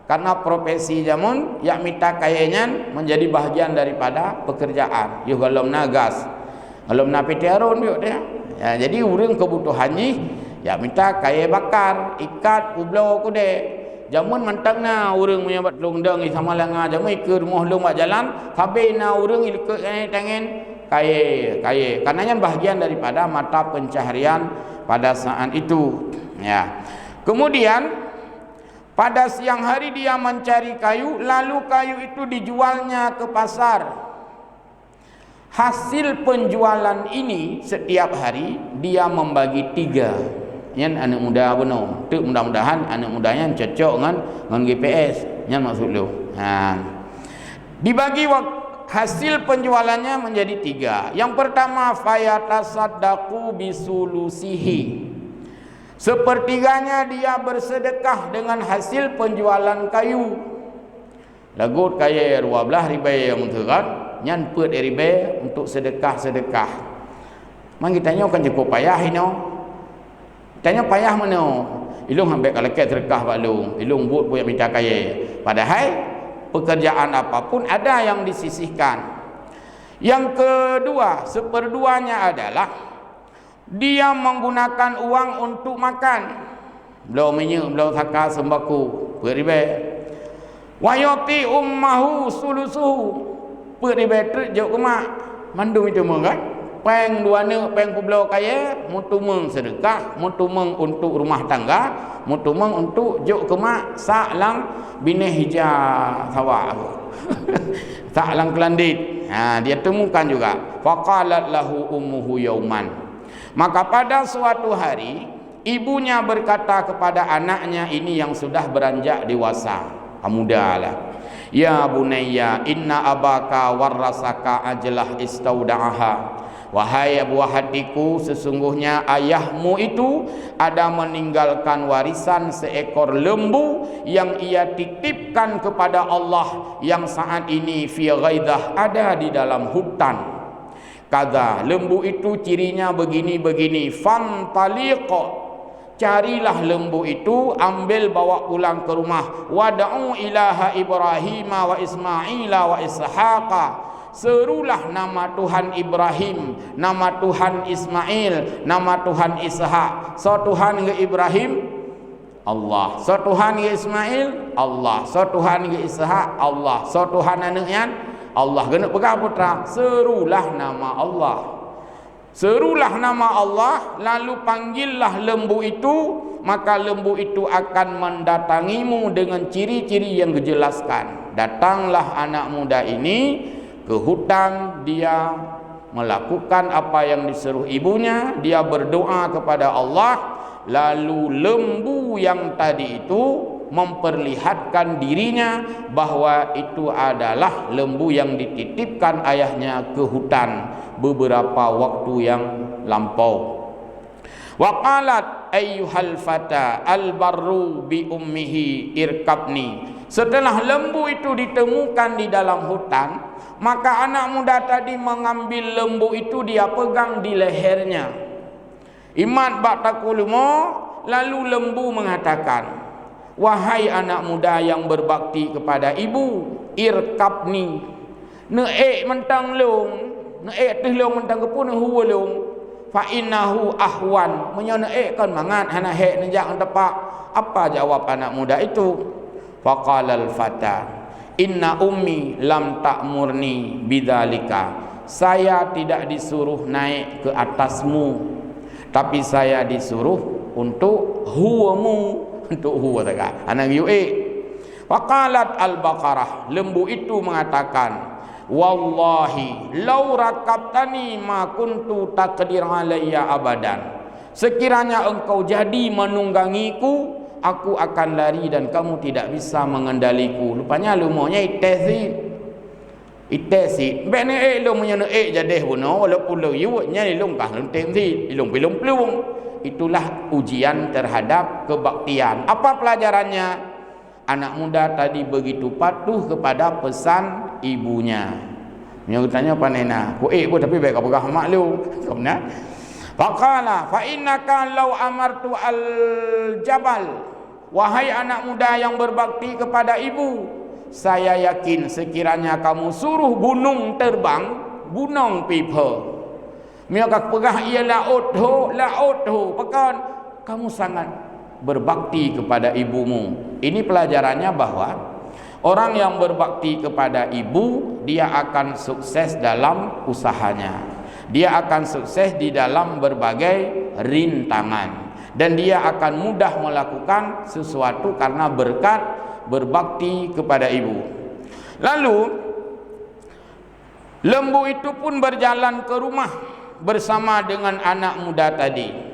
karena profesi jamun yak minta kayenyan menjadi bahagian daripada pekerjaan. Yo galom nagas, galom napitiarun yuk dia. Ya, jadi urang kebutuhannya ya minta kayu bakar, ikat ublo kude. Jamun mantangna urang punya bat lungdang sama langa, jamun ke rumah lung bak jalan, habisna urang ikut tangan kayu. Karenanya bahagian daripada mata pencaharian pada saat itu. Ya. Kemudian pada siang hari dia mencari kayu, lalu kayu itu dijualnya ke pasar. Hasil penjualan ini setiap hari dia membagi 3. Yang anak muda benar. Tu mudah-mudahan anak mudanya cocok dengan GPS. Yang maksud lu. Dibagi hasil penjualannya menjadi 3. Yang pertama, fayatasaddaqu bisulusihi. Sepertiganya dia bersedekah dengan hasil penjualan kayu. Lagut kaya 12 ribai yang menterat. Nyan put ribai untuk sedekah-sedekah. Mang kita tanya kan cukup payah ini. Tanya payah mana? Ilung ambil kalau ke sedekah balung, ilung buat punya minta kaya. Padahal pekerjaan apapun ada yang disisihkan. Yang kedua, seperduanya adalah dia menggunakan uang untuk makan. Belau minyak, belau taka sembako, beribai. Wa yuti ummahu sulusuhu. Beribai terjuk ke mak. Mandum itu mengat. Peng dua ne, peng pulau kaya, mutumeng sedekah, mutumeng untuk rumah tangga, mutumeng untuk juk ke mak, saklang bini hijau sawah. Saklang kelandit. Dia temukan juga. Faqalat lahu ummuhu yauman. Maka pada suatu hari ibunya berkata kepada anaknya ini yang sudah beranjak dewasa, mudalah. Ya bunayya inna abaka warasaka ajlah istauda'aha. Wahai buah hatiku, sesungguhnya ayahmu itu ada meninggalkan warisan seekor lembu yang ia titipkan kepada Allah yang saat ini fi ghaidah, ada di dalam hutan. Kata lembu itu cirinya begini-begini. Fantaliqa, carilah lembu itu, ambil bawa pulang ke rumah. Wad'u ilaha Ibrahim wa Ismaila wa Ishaqa, serulah nama Tuhan Ibrahim, nama Tuhan Ismail, nama Tuhan Ishak. So Tuhan ke Ibrahim Allah, so Tuhan ke Ismail Allah, so Tuhan ke Ishak Allah, so Tuhan anaknya Allah. Kena pegang putra, serulah nama Allah. Serulah nama Allah, lalu panggillah lembu itu, maka lembu itu akan mendatangimu dengan ciri-ciri yang dijelaskan. Datanglah anak muda ini ke hutan, dia melakukan apa yang disuruh ibunya, dia berdoa kepada Allah, lalu lembu yang tadi itu memperlihatkan dirinya bahwa itu adalah lembu yang dititipkan ayahnya ke hutan beberapa waktu yang lampau. Wa qalat ayyuhal fata al-barru bi ummihi irkabni. Setelah lembu itu ditemukan di dalam hutan, maka anak muda tadi mengambil lembu itu, dia pegang di lehernya. Imat ba'takulumo, lalu lembu mengatakan, wahai anak muda yang berbakti kepada ibu, irkabni, ne'ek mentang long, ne'ek teh long mentang kepun huwa long, fa innahu ahwan, menyene'ek kan mangat hana hek nejak tepak. Apa jawab anak muda itu? Faqala al-fata, inna ummi lam ta'murni bidzalika. Saya tidak disuruh naik ke atasmu, tapi saya disuruh untuk huwamu, untuk huwa saja. Anak yue. Faqalat al-baqarah, lembu itu mengatakan, wallahi law rakabtani ma kuntu taqdir alayya abadan. Sekiranya engkau jadi menunggangiku, aku akan lari dan kamu tidak bisa mengendaliku. Lupanya lu maunya itesit bene lu punya jadi buno walaupun lu yunya lu kah lu tensi lu belum pelung. Itulah ujian terhadap kebaktian. Apa pelajarannya? Anak muda tadi begitu patuh kepada pesan ibunya. Yang tanya panena, ku tapi baik apa mak lu? Kemana? Faqala fa innaka law amartu al jabal. Wahai anak muda yang berbakti kepada ibu, saya yakin sekiranya kamu suruh gunung terbang, gunung pipa, mereka pegah ia laut ho, pekan kamu sangat berbakti kepada ibumu. Ini pelajarannya bahwa orang yang berbakti kepada ibu, dia akan sukses dalam usahanya, dia akan sukses di dalam berbagai rintangan, dan dia akan mudah melakukan sesuatu karena berkat berbakti kepada ibu. Lalu lembu itu pun berjalan ke rumah bersama dengan anak muda tadi.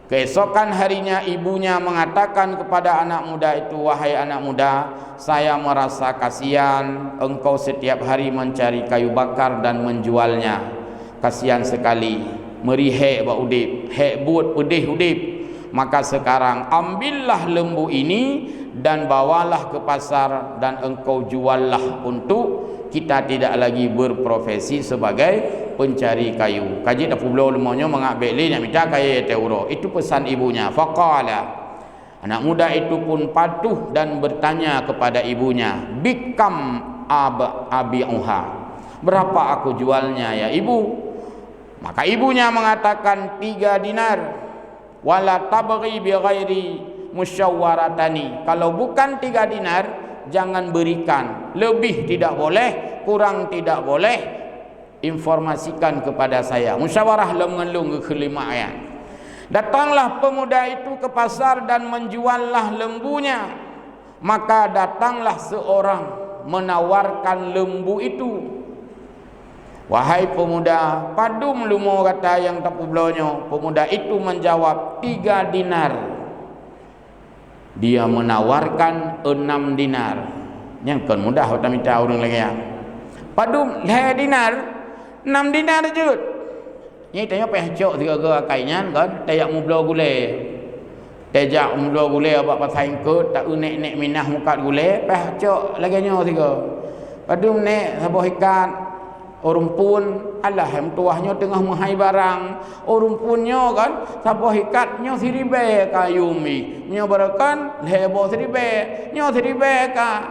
Keesokan harinya ibunya mengatakan kepada anak muda itu, wahai anak muda, saya merasa kasihan engkau setiap hari mencari kayu bakar dan menjualnya. Kasihan sekali, merihek ba udip, hek buat pedih udip. Maka sekarang ambillah lembu ini dan bawalah ke pasar dan engkau juallah, untuk kita tidak lagi berprofesi sebagai pencari kayu. Kaji dah pulau lemonyo mengambil ni nak minta kaya teuro. Itu pesan ibunya. Faqala, anak muda itu pun patuh dan bertanya kepada ibunya, bikam abi'uha, berapa aku jualnya ya ibu? Maka ibunya mengatakan 3 dinar. Wala tabghi bi ghairi musyawwaratani. Kalau bukan 3 dinar, jangan berikan. Lebih tidak boleh, kurang tidak boleh. Informasikan kepada saya. Musyawarah lengelung ke kelima ayat. Datanglah pemuda itu ke pasar dan menjuallah lembunya. Maka datanglah seorang menawarkan lembu itu. Wahai pemuda, padum lumo, kata yang tapu belonyo. Pemuda itu menjawab 3 dinar. Dia menawarkan 6 dinar. Yang kan mudah kita minta orang lagi ya. Padum 2 dinar, 6 dinar je. Ni tanya peh cok 3 kainan kan, tayak mu blo gule. Tajak mu blo gule apa pasai kut, tak unek-nek minah mukat gule, peh cok lagi nyo 3. Padum nek saboh ikan orang pun alah yang tuahnya tengah menghai barang orang punnya kan saboh ikatnya siribe kayumi nyo barakan lebo siribe nyo siribe ka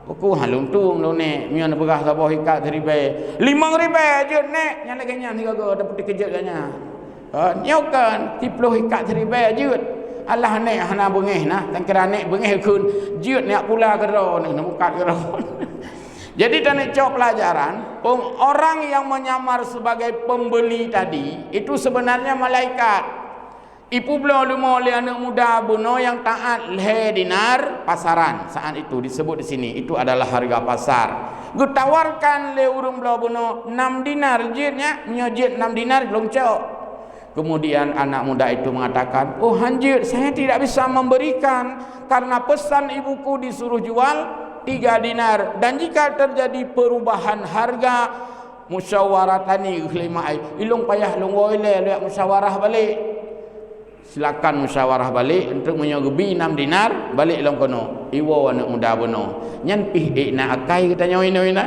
aku halung tung lo nek nyo begah saboh ikat siribe 5 ribe je nek nya lagi nya 3 dapat dikejut ganya nyo kan 10 ikat siribe je alah nek hana bengeh nah tangkira nek bengeh kun jut nek pula kero nek mukat kero Jadi tanik cok pelajaran, orang yang menyamar sebagai pembeli tadi itu sebenarnya malaikat. Ipu belah lumah oleh anak muda buno yang taat leh dinar pasaran. Saat itu disebut di sini itu adalah harga pasar. Getawarkan le urung belah buno 6 dinar jitnya, nyojit 6 dinar belum cok. Kemudian anak muda itu mengatakan, "Oh hanjir, saya tidak bisa memberikan karena pesan ibuku disuruh jual 3 dinar, dan jika terjadi perubahan harga musyawarah tani kelima ilung payah lung woile lihat musyawarah balik. Silakan musyawarah balik untuk menyogebi 6 dinar balik long kono. Iwo anak muda bono. Nyan pih nak akai katanya ina.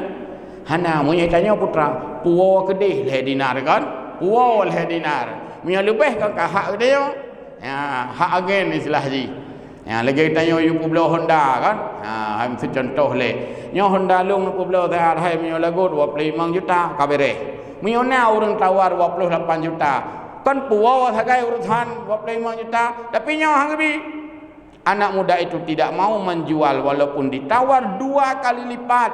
Hana munyi tanya putra, puwo kedih le dinar kan? Puwo le dinar. Munya lebih kan ka hak dia. Ya, hak agen istilah ji. Ya, lagi tanya you pulau Honda kan? Ha, am contoh le. Nyo Honda lung pulau tayar hai munyo lagu 25 juta kabere. Munyo na orang tawar 28 juta. Kan puau sagai urusan 25 juta, tapi nyo hang lebih. Anak muda itu tidak mau menjual walaupun ditawar 2 kali lipat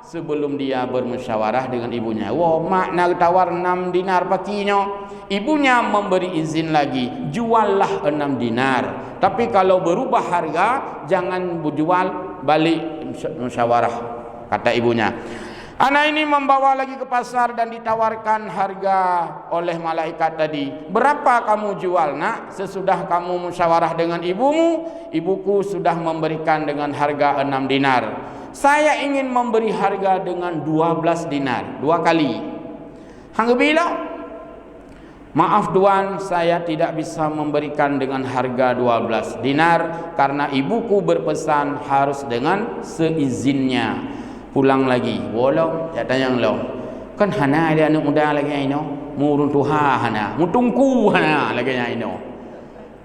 sebelum dia bermusyawarah dengan ibunya. Wah, mak nak tawar 6 dinar pakinya. Ibunya memberi izin lagi, juallah 6 dinar. Tapi kalau berubah harga, jangan jual, balik musyawarah, kata ibunya. Anak ini membawa lagi ke pasar dan ditawarkan harga oleh malaikat tadi. Berapa kamu jual nak? Sesudah kamu musyawarah dengan ibumu, ibuku sudah memberikan dengan harga 6 dinar. Saya ingin memberi harga dengan 12 dinar, 2 kali. Hang bilang, maaf tuan, saya tidak bisa memberikan dengan harga 12 dinar karena ibuku berpesan harus dengan seizinnya. Pulang lagi, bolong, saya tanya long. Kan hana dia anak muda lagi ino, murun tuha hana, mutungku hana lagi ino.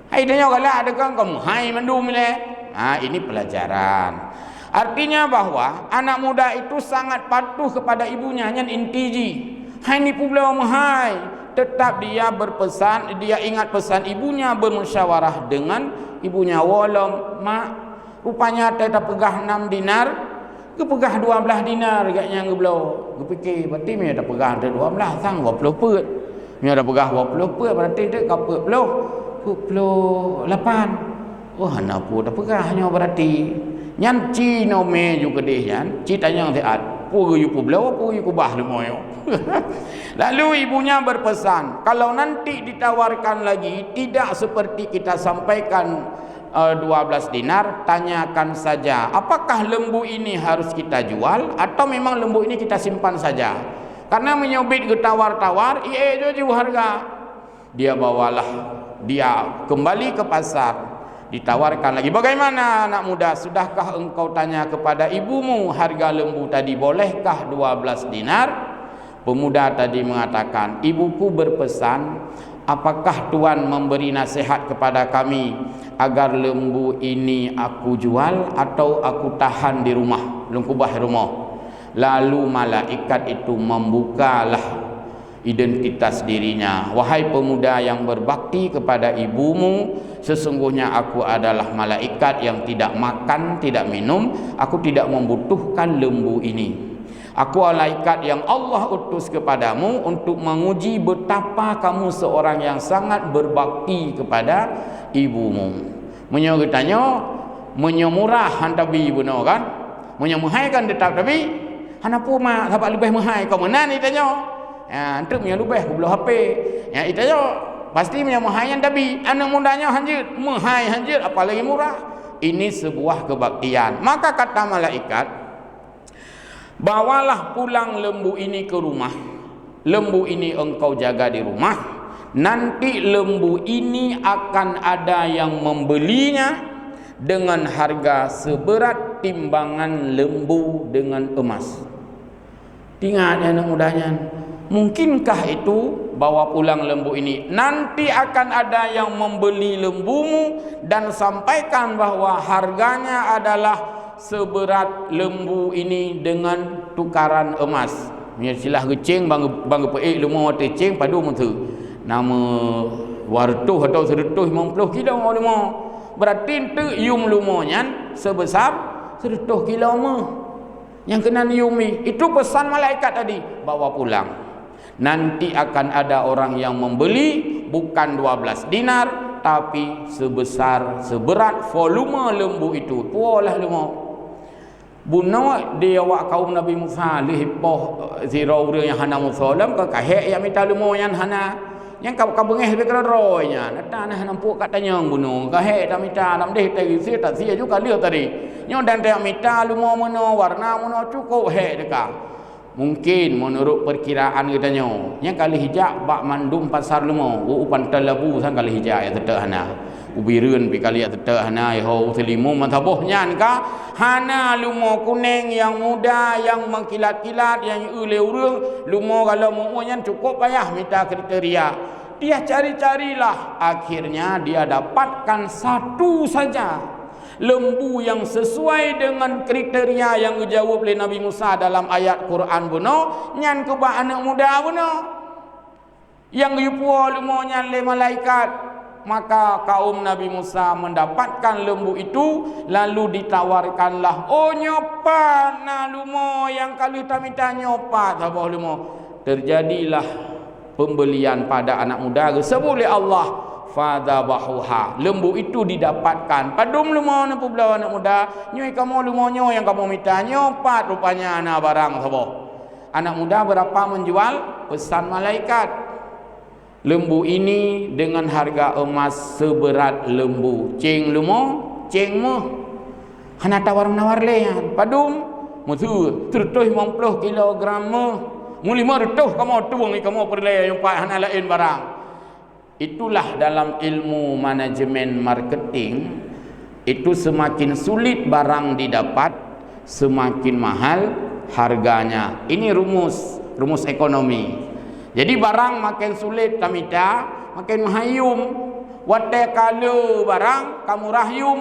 Hai tanya kalau ada kan kamu hai mandum le. Ah, ini pelajaran. Artinya bahwa anak muda itu sangat patuh kepada ibunya, nyan intiji. Hai ni pulau mahai, tetap dia berpesan, dia ingat pesan ibunya, bermusyawarah dengan ibunya. Walau mak, rupanya tetap pegah 6 dinar, ke pegah 12 dinar agaknya ngeblau. Gue fikir berarti dia dah pegah 12 sang 20 pet. Dia dah pegah 20 pet berarti dia kapet puluh 8. Oh hana pu dah pegahnya berarti. Nyan ci no me juga deh nyan. Ci tanya teat. Pu yu pu blau pu yu ku bah le moyo. Lalu ibunya berpesan, kalau nanti ditawarkan lagi tidak seperti kita sampaikan 12 dinar, tanyakan saja apakah lembu ini harus kita jual atau memang lembu ini kita simpan saja. Karena menyobit ke tawar-tawar, jual harga. Dia bawalah, dia kembali ke pasar, ditawarkan lagi. Bagaimana anak muda, sudahkah engkau tanya kepada ibumu harga lembu tadi bolehkah 12 dinar? Pemuda tadi mengatakan, ibuku berpesan, apakah tuan memberi nasihat kepada kami agar lembu ini aku jual atau aku tahan di rumah, lengkubah rumah. Lalu malaikat itu membukalah identitas dirinya. Wahai pemuda yang berbakti kepada ibumu, sesungguhnya aku adalah malaikat yang tidak makan, tidak minum. Aku tidak membutuhkan lembu ini. Aku malaikat yang Allah utus kepadamu untuk menguji betapa kamu seorang yang sangat berbakti kepada ibumu. Menyogetanya menyemurah hantabi ibu no kan? Menyemahai kan tetap tapi hanapu mak dapat lebih mahai kau mana ni tanya. Ya, antuk punya lebih ku belah HP. Ya itu pasti menyemahai tapi anak mudanya hanjir, mahai hanjir apalagi murah. Ini sebuah kebaktian. Maka kata malaikat, bawalah pulang lembu ini ke rumah. Lembu ini engkau jaga di rumah. Nanti lembu ini akan ada yang membelinya dengan harga seberat timbangan lembu dengan emas. Ingat anak mudanya, mungkinkah itu bawa pulang lembu ini? Nanti akan ada yang membeli lembumu dan sampaikan bahwa harganya adalah seberat lembu ini dengan tukaran emas. Silah gecing bang peik lembu tecing padu mentu. Nama wartuh atau 150 kilo lembu. Berarti tu yum lumonyan sebesar 100 kilo mah. yang kena niumi. Itu pesan malaikat tadi, bawa pulang. Nanti akan ada orang yang membeli bukan 12 dinar, tapi seberat volume lembu itu. Tualah lembu. Bunawa dia awak kaum Nabi Musa lihipoh zirau yang hana Musa lam ke kahek yang minta lembu yang hana yang kau bengeh lebih keroynya. Nata nah nampuk katanya bunuh kahek tak minta lam deh tadi sia tak sia juga dia tadi. Nyo dan tak minta lembu mana warna mana cukup hek dekat. Mungkin menurut perkiraan katanya yang kali hijab bak mandum pasar lemau upan talabu sang kali hijab ya tetek hana ubireun pi kali ya tetek hana ho selimu mataboh nyan ka hana lemau kuning yang muda yang mengkilat-kilat yang urang lemau kalau mau nyan cukup payah minta kriteria dia cari-carilah akhirnya dia dapatkan satu saja lembu yang sesuai dengan kriteria yang dijawab oleh Nabi Musa dalam ayat Quran buno nyan ke ba anak muda buno yang yupua lembu nyan le malaikat. Maka kaum Nabi Musa mendapatkan lembu itu lalu ditawarkanlah nyopat na lembu yang kali tak minta nyopat apa lembu. Terjadilah pembelian pada anak muda sebut oleh Allah fadhabahuha. Lembu itu didapatkan. Padum lemau na pula anak muda, nyoi kamu lemonyo yang kamu minta nyopat rupanya anak barang sabo. Anak muda berapa menjual? Pesan malaikat. Lembu ini dengan harga emas seberat lembu. Ceng lemau, ceng meh. Hana tawar-nawar leyan. Padum mutu 350 kilogram meh. Muli mertuh kamu tuang kamu perle yang pak hana lain barang. Itulah dalam ilmu manajemen marketing, itu semakin sulit barang didapat, semakin mahal harganya. Ini rumus ekonomi. Jadi barang makin sulit tamita, makin mahayum. Wate kalau barang kamu rahyum,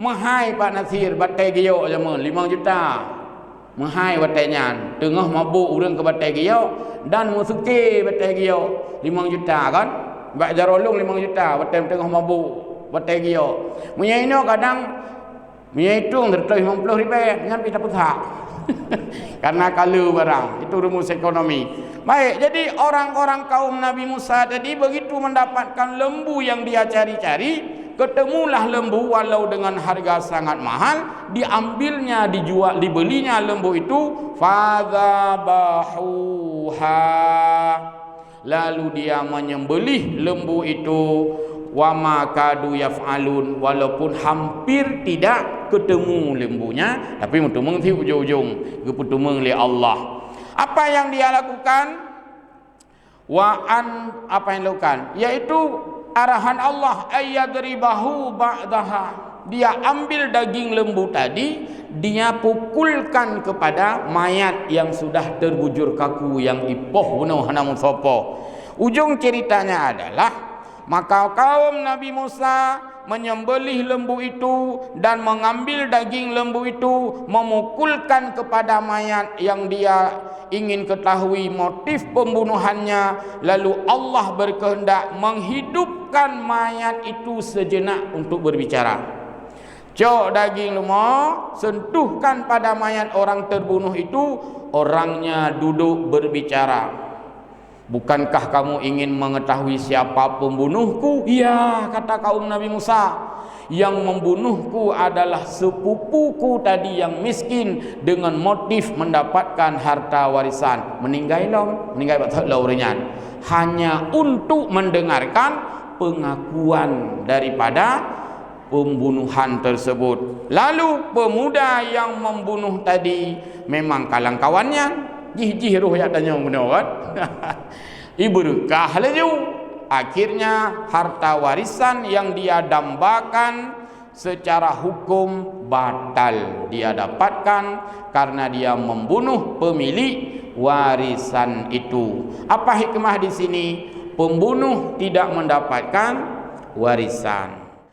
mahai Pak Nasir batai giyo jama 5 juta. Mahai batainya, tengah mabuk urang ke batai giyo dan musuki batai giyo 5 juta kan? Bak jarolong 5 juta batai tengah mabuk batai giyo. Munya ino kadang munya hitung 350 ribu dengan pita pusat. Karena kalau barang itu rumus ekonomi. Baik, jadi orang-orang kaum Nabi Musa tadi begitu mendapatkan lembu yang dia cari-cari, ketemulah lembu walau dengan harga sangat mahal, diambilnya, dijual, dibelinya lembu itu, fadzabahuha. Lalu dia menyembelih lembu itu, wa ma kadu yaf'alun, walaupun hampir tidak ketemu lembunya, tapi bertemu di ujung-ujung bertemu oleh Allah. Apa yang dia lakukan? Apa yang dilakukan? Yaitu arahan Allah, ayyadribahu ba'daha. Dia ambil daging lembu tadi, dia pukulkan kepada mayat yang sudah terbujur kaku, yang ipoh bunuh hanamun sopo. Ujung ceritanya adalah, maka kaum Nabi Musa menyembelih lembu itu dan mengambil daging lembu itu, memukulkan kepada mayat yang dia ingin ketahui motif pembunuhannya. Lalu Allah berkehendak menghidupkan mayat itu sejenak untuk berbicara. Cok daging lembu, sentuhkan pada mayat orang terbunuh itu, orangnya duduk berbicara. Bukankah kamu ingin mengetahui siapa pembunuhku? Ya, kata kaum Nabi Musa. Yang membunuhku adalah sepupuku tadi yang miskin dengan motif mendapatkan harta warisan. Meninggal betul laurian. Hanya untuk mendengarkan pengakuan daripada pembunuhan tersebut. Lalu pemuda yang membunuh tadi memang kalang kawannya. Jih roh ya tanya menawat. Iberkah laju. Akhirnya harta warisan yang dia dambakan secara hukum batal dia dapatkan karena dia membunuh pemilik warisan itu. Apa hikmah di sini? Pembunuh tidak mendapatkan warisan.